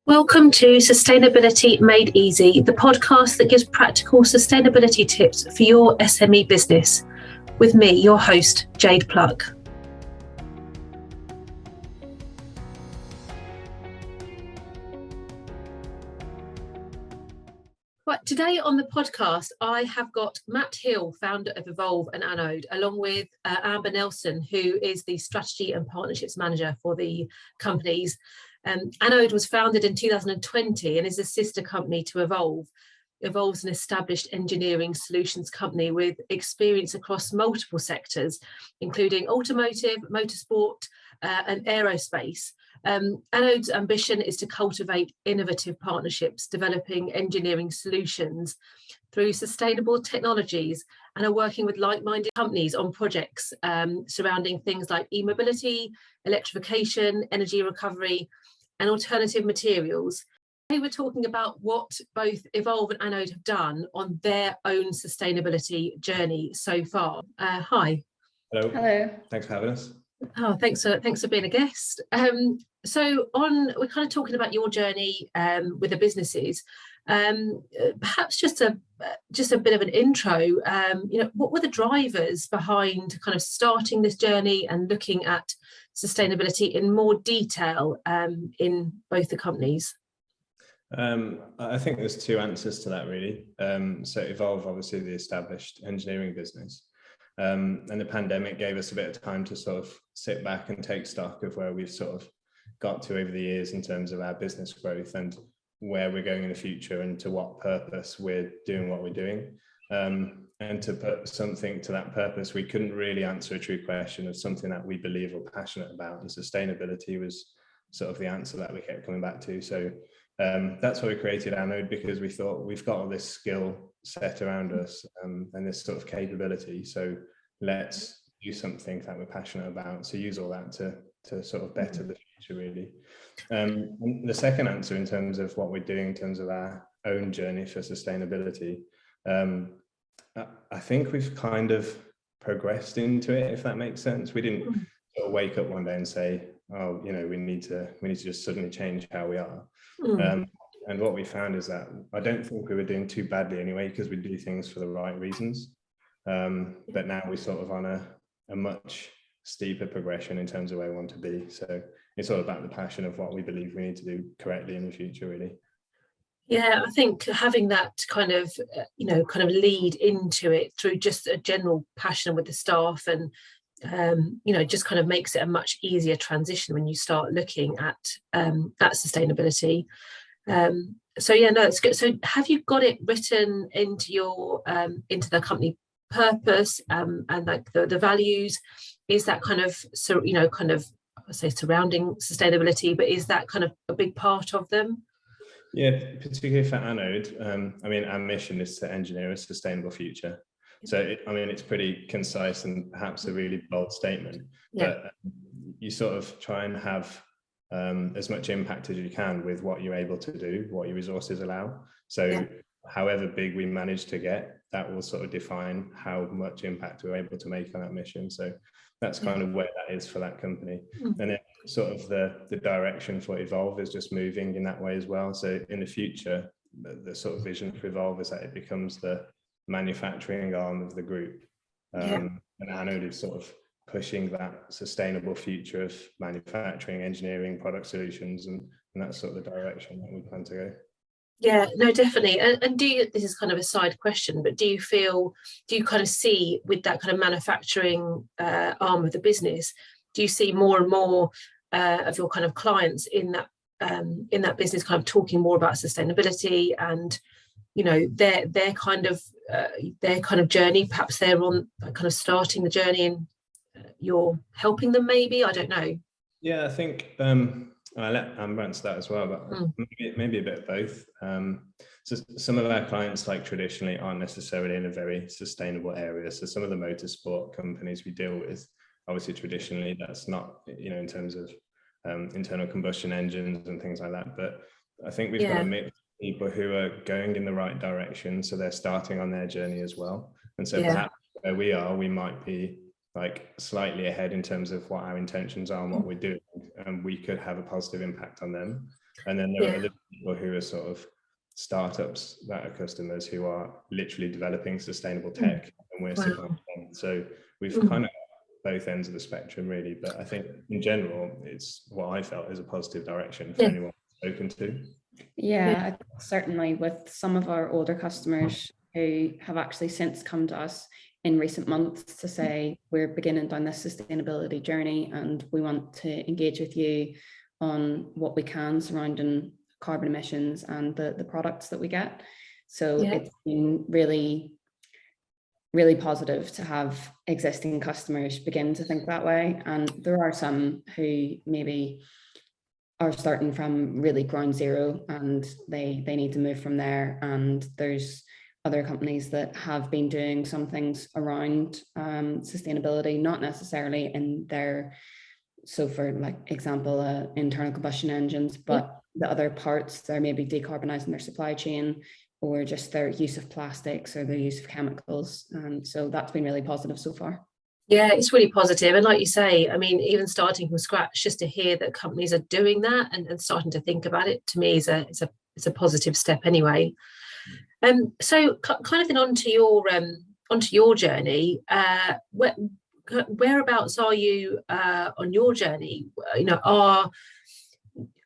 Welcome to Sustainability Made Easy, the podcast that gives practical sustainability tips for your SME business. With me, your host, Jade Pluck. Right, today on the podcast, I have got Matt Hill, founder of Evolve and Anode, along with Amber Nelson, who is the Strategy and Partnerships Manager for the companies. Anode was founded in 2020 and is a sister company to Evolve. Evolve's an established engineering solutions company with experience across multiple sectors, including automotive, motorsport, and aerospace. Anode's ambition is to cultivate innovative partnerships, developing engineering solutions through sustainable technologies, and are working with like-minded companies on projects surrounding things like e-mobility, electrification, energy recovery, and alternative materials. Today we're talking about what both Evolve and Anode have done on their own sustainability journey so far. Hi. Hello. Hello. Thanks for having us. Oh, thanks for being a guest. So we're kind of talking about your journey with the businesses. Perhaps just a bit of an intro. What were the drivers behind kind of starting this journey and looking at sustainability in more detail in both the companies? I think there's two answers to that, really. So Evolve, obviously the established engineering business, and the pandemic gave us a bit of time to sort of sit back and take stock of where we've sort of got to over the years in terms of our business growth and where we're going in the future and to what purpose we're doing what we're doing. And to put something to that purpose, we couldn't really answer a true question of something that we believe we're passionate about, and sustainability was sort of the answer that we kept coming back to. So that's why we created Anode, because we thought we've got all this skill set around us and this sort of capability. So let's do something that we're passionate about. So use all that to sort of better the future, really. And the second answer in terms of what we're doing in terms of our own journey for sustainability, I think we've kind of progressed into it, if that makes sense. We didn't sort of wake up one day and say, oh, we need to just suddenly change how we are. And what we found is that I don't think we were doing too badly anyway, because we do things for the right reasons. But now we're sort of on a much steeper progression in terms of where we want to be. So it's all about the passion of what we believe we need to do correctly in the future, really. Yeah, I think having that kind of lead into it through just a general passion with the staff and just kind of makes it a much easier transition when you start looking at sustainability. So yeah, no, it's good. So have you got it written into your into the company purpose and like the values? Is that kind of I say surrounding sustainability, but is that kind of a big part of them? Yeah, particularly for Anode, our mission is to engineer a sustainable future. So, it's pretty concise and perhaps a really bold statement, but you sort of try and have as much impact as you can with what you're able to do, what your resources allow. So however big we manage to get, that will sort of define how much impact we're able to make on that mission. So that's kind of where that is for that company. And then sort of the direction for Evolve is just moving in that way as well. So in the future, the sort of vision for Evolve is that it becomes the manufacturing arm of the group. And Anode is sort of pushing that sustainable future of manufacturing, engineering, product solutions, and that's sort of the direction that we plan to go. Yeah, no, definitely. And this is kind of a side question, but do you kind of see with that kind of manufacturing arm of the business, do you see more and more of your kind of clients in that business kind of talking more about sustainability and their kind of journey? Perhaps they're on kind of starting the journey and you're helping them, maybe, I don't know. Yeah, I think I'll let Amber answer that as well, but maybe a bit of both. So some of our clients, like traditionally, aren't necessarily in a very sustainable area. So some of the motorsport companies we deal with, obviously traditionally that's not, in terms of internal combustion engines and things like that. But I think we've got a mix of people who are going in the right direction, so they're starting on their journey as well. And so perhaps where we are, we might be like slightly ahead in terms of what our intentions are and what we're doing, and we could have a positive impact on them. And then there are other people who are sort of startups that are customers who are literally developing sustainable tech, and we're supplying them. So we've kind of both ends of the spectrum really, but I think in general it's what I felt is a positive direction for anyone spoken to. Yeah, certainly with some of our older customers who have actually since come to us in recent months to say, we're beginning down this sustainability journey and we want to engage with you on what we can surrounding carbon emissions and the products that we get. So it's been really, really positive to have existing customers begin to think that way. And there are some who maybe are starting from really ground zero and they need to move from there. And there's other companies that have been doing some things around sustainability, not necessarily in their, so for like example, internal combustion engines, but the other parts, they're maybe decarbonizing their supply chain or just their use of plastics or their use of chemicals. So that's been really positive so far. Yeah, it's really positive. And like you say, I mean, even starting from scratch, just to hear that companies are doing that and starting to think about it, to me is a positive step anyway. So kind of then onto your journey, whereabouts are you on your journey?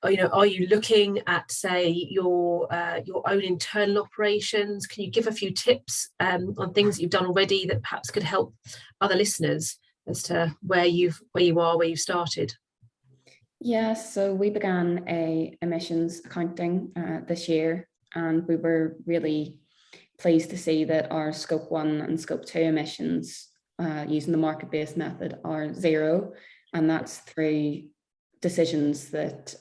Are you looking at, say, your own internal operations? Can you give a few tips on things that you've done already that perhaps could help other listeners as to where you've started? Yeah, so we began a emissions accounting this year, and we were really pleased to see that our scope 1 and scope 2 emissions using the market-based method are zero, and that's through decisions that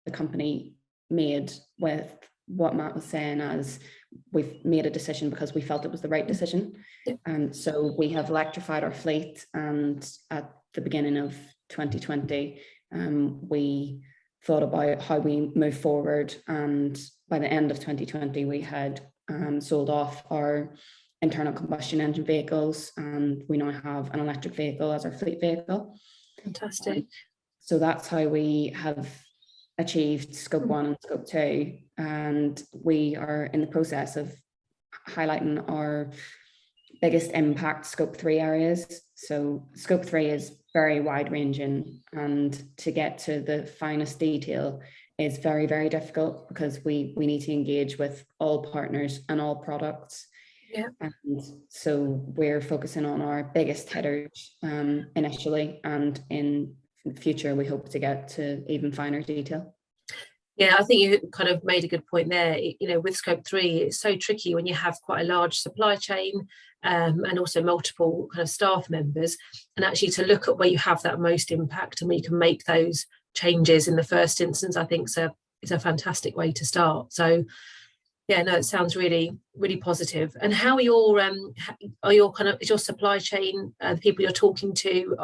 the company made with what Matt was saying as we've made a decision because we felt it was the right decision. And so we have electrified our fleet, and at the beginning of 2020, we thought about how we move forward, and by the end of 2020 we had sold off our internal combustion engine vehicles, and we now have an electric vehicle as our fleet vehicle. Fantastic. So that's how we have achieved scope 1 and scope 2, and we are in the process of highlighting our biggest impact scope 3 areas. So scope 3 is very wide ranging, and to get to the finest detail is very, very difficult because we need to engage with all partners and all products. And so we're focusing on our biggest hitters initially, and in future we hope to get to even finer detail. Yeah, I think you kind of made a good point there. With scope 3, it's so tricky when you have quite a large supply chain and also multiple kind of staff members, and actually to look at where you have that most impact and where you can make those changes in the first instance, I think is a fantastic way to start. So yeah, no, it sounds really, really positive. And how are your kind of, is your supply chain, the people you're talking to,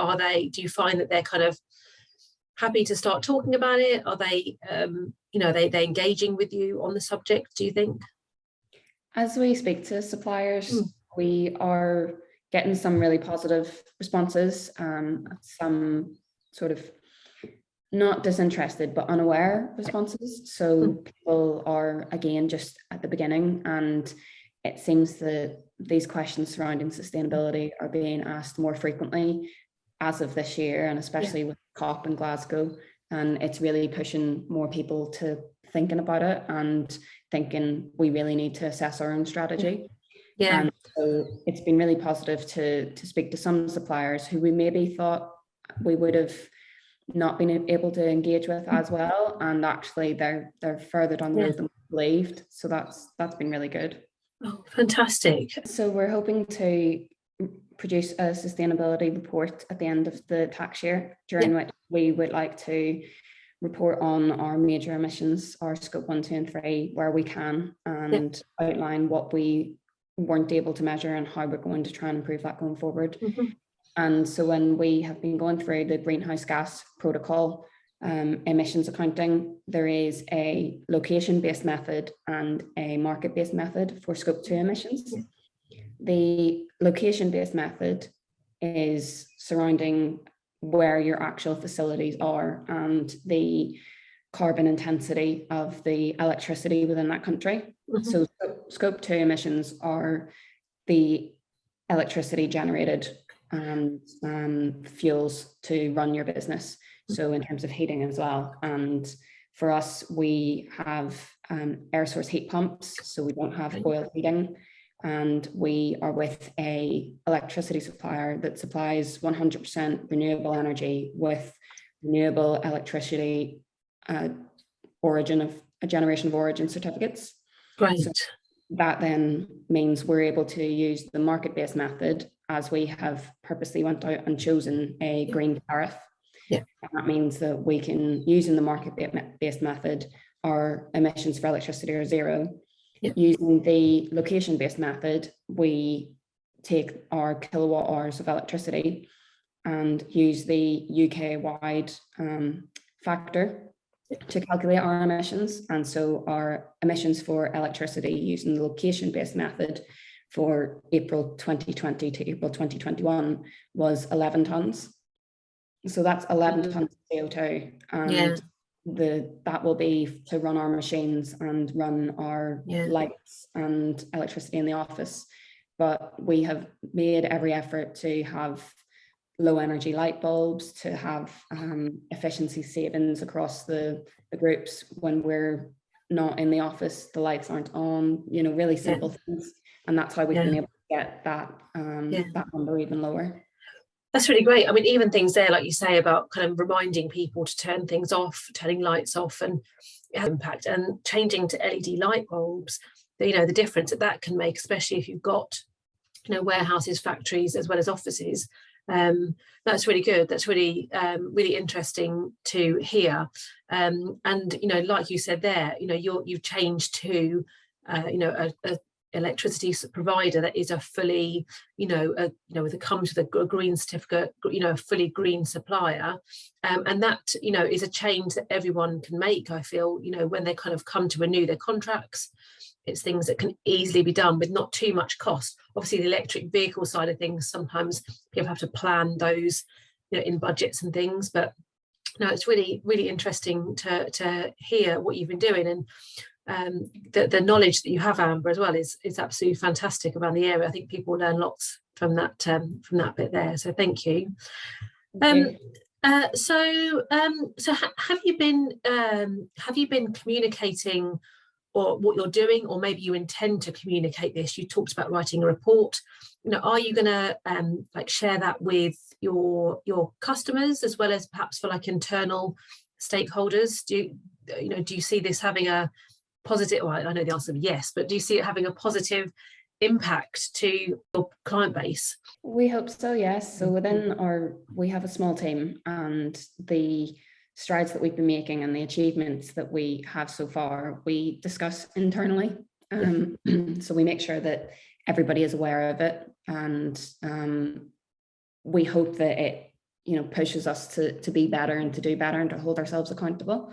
do you find that they're kind of happy to start talking about it? Are they, they engaging with you on the subject, do you think? As we speak to suppliers, we are getting some really positive responses, some sort of not disinterested, but unaware responses. So people are, again, just at the beginning, and it seems that these questions surrounding sustainability are being asked more frequently as of this year, and especially with COP in Glasgow. And it's really pushing more people to thinking about it and thinking we really need to assess our own strategy. Yeah. And so it's been really positive to speak to some suppliers who we maybe thought we would have not been able to engage with as well, and actually they're further down the road than we believed. So that's been really good. Oh, fantastic. So we're hoping to produce a sustainability report at the end of the tax year, during which we would like to report on our major emissions, our scope 1, 2 and 3 where we can, and outline what we weren't able to measure and how we're going to try and improve that going forward. And so when we have been going through the greenhouse gas protocol emissions accounting, there is a location-based method and a market-based method for scope 2 emissions. The location-based method is surrounding where your actual facilities are, and the carbon intensity of the electricity within that country. So scope 2 emissions are the electricity generated and fuels to run your business. So in terms of heating as well. And for us, we have air source heat pumps, so we don't have oil heating. And we are with a electricity supplier that supplies 100% renewable energy with renewable electricity generation of origin certificates. Great. So that then means we're able to use the market-based method, as we have purposely went out and chosen a green tariff. Yeah. And that means that we can, using the market-based method, our emissions for electricity are zero. Yeah. Using the location-based method, we take our kilowatt hours of electricity and use the UK-wide factor to calculate our emissions. And so our emissions for electricity using the location-based method for April 2020 to April 2021 was 11 tonnes. So that's 11 tonnes of CO2. And that will be to run our machines and run our lights and electricity in the office. But we have made every effort to have low energy light bulbs, to have efficiency savings across the groups. When we're not in the office, the lights aren't on, really simple things. And that's how we've been able to get that number even lower. That's really great. I mean, even things there, like you say, about kind of reminding people to turn things off, turning lights off, and impact, and changing to LED light bulbs, the difference that can make, especially if you've got, warehouses, factories, as well as offices. That's really good. That's really, really interesting to hear. And, like you said there, you've changed to, a electricity provider that is a fully, that comes with a green certificate, a fully green supplier. And that, is a change that everyone can make, I feel, when they kind of come to renew their contracts. It's things that can easily be done with not too much cost. Obviously, the electric vehicle side of things, sometimes people have to plan those, in budgets and things. But no, it's really, really interesting to hear what you've been doing. And the knowledge that you have, Amber, as well is absolutely fantastic around the area. I think people learn lots from that bit there. So thank you. So have you been communicating, or what you're doing, or maybe you intend to communicate this? You talked about writing a report. Are you going to share that with your customers, as well as perhaps for internal stakeholders? Do you see this having a positive? Well, I know the answer is yes, but do you see it having a positive impact to your client base? We hope so, yes. So we have a small team, and the strides that we've been making and the achievements that we have so far, we discuss internally. So we make sure that everybody is aware of it, and we hope that it, pushes us to be better and to do better and to hold ourselves accountable.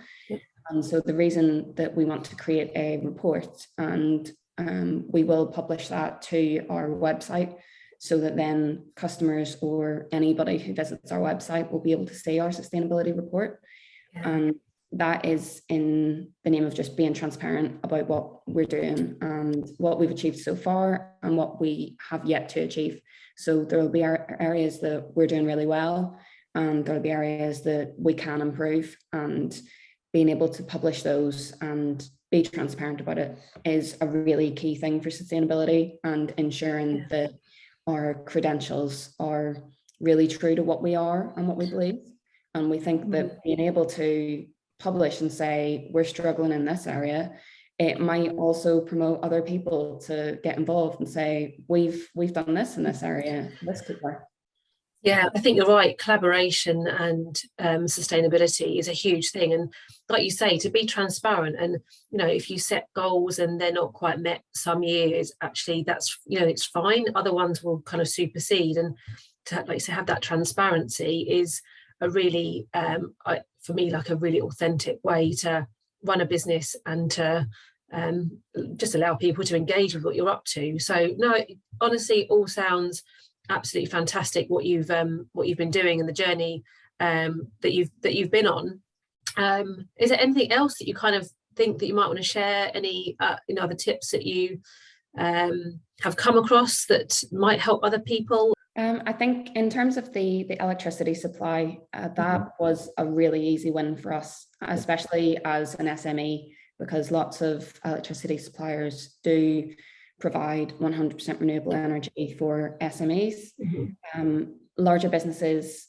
And so the reason that we want to create a report, and we will publish that to our website, so that then customers or anybody who visits our website will be able to see our sustainability report. And that is in the name of just being transparent about what we're doing and what we've achieved so far and what we have yet to achieve. So there will be areas that we're doing really well, and there will be areas that we can improve, and being able to publish those and be transparent about it is a really key thing for sustainability, and ensuring that our credentials are really true to what we are and what we believe. And we think that being able to publish and say we're struggling in this area, it might also promote other people to get involved and say we've done this in this area, this could work. Yeah, I think you're right. Collaboration and sustainability is a huge thing. And like you say, to be transparent, and, if you set goals and they're not quite met some years, actually that's, it's fine. Other ones will kind of supersede. And to, like you say, have that transparency is a really, for me, a really authentic way to run a business, and to just allow people to engage with what you're up to. So no, honestly, it all sounds absolutely fantastic what you've been doing, and the journey that you've been on. Is there anything else that you kind of think that you might want to share? Any other tips that you have come across that might help other people? I think in terms of the electricity supply, that was a really easy win for us, especially as an SME, because lots of electricity suppliers do provide 100% renewable energy for SMEs. Larger businesses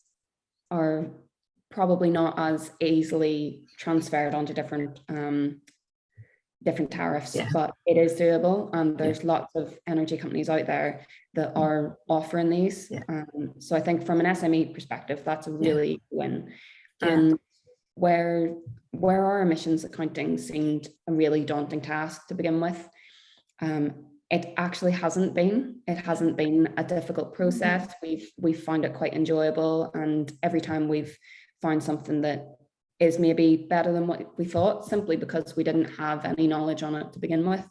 are probably not as easily transferred onto different tariffs, but it is doable, and there's lots of energy companies out there that are offering these. So I think from an SME perspective, that's a really win. And where our emissions accounting seemed a really daunting task to begin with, it actually hasn't been. It hasn't been a difficult process. We've found it quite enjoyable, and every time we've found something that is maybe better than what we thought, simply because we didn't have any knowledge on it to begin with,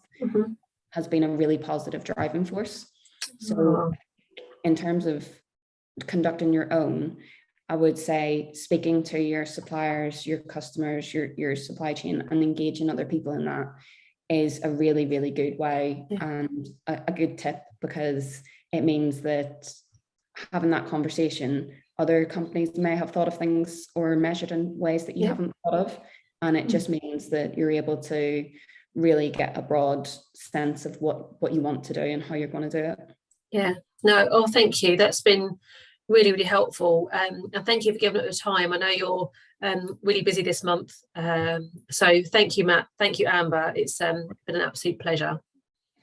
has been a really positive driving force. So in terms of conducting your own, I would say speaking to your suppliers, your customers, your supply chain, and engaging other people in that is a really, really good way, and a good tip, because it means that having that conversation, other companies may have thought of things or measured in ways that you haven't thought of. And it just means that you're able to really get a broad sense of what you want to do and how you're going to do it. Thank you. That's been really, really helpful. And thank you for giving it the time. I know you're really busy this month. So thank you, Matt. Thank you, Amber. It's been an absolute pleasure.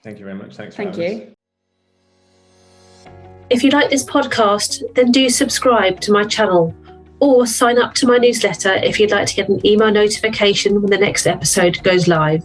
Thank you very much. Thanks. Thank you. If you like this podcast, then do subscribe to my channel or sign up to my newsletter if you'd like to get an email notification when the next episode goes live.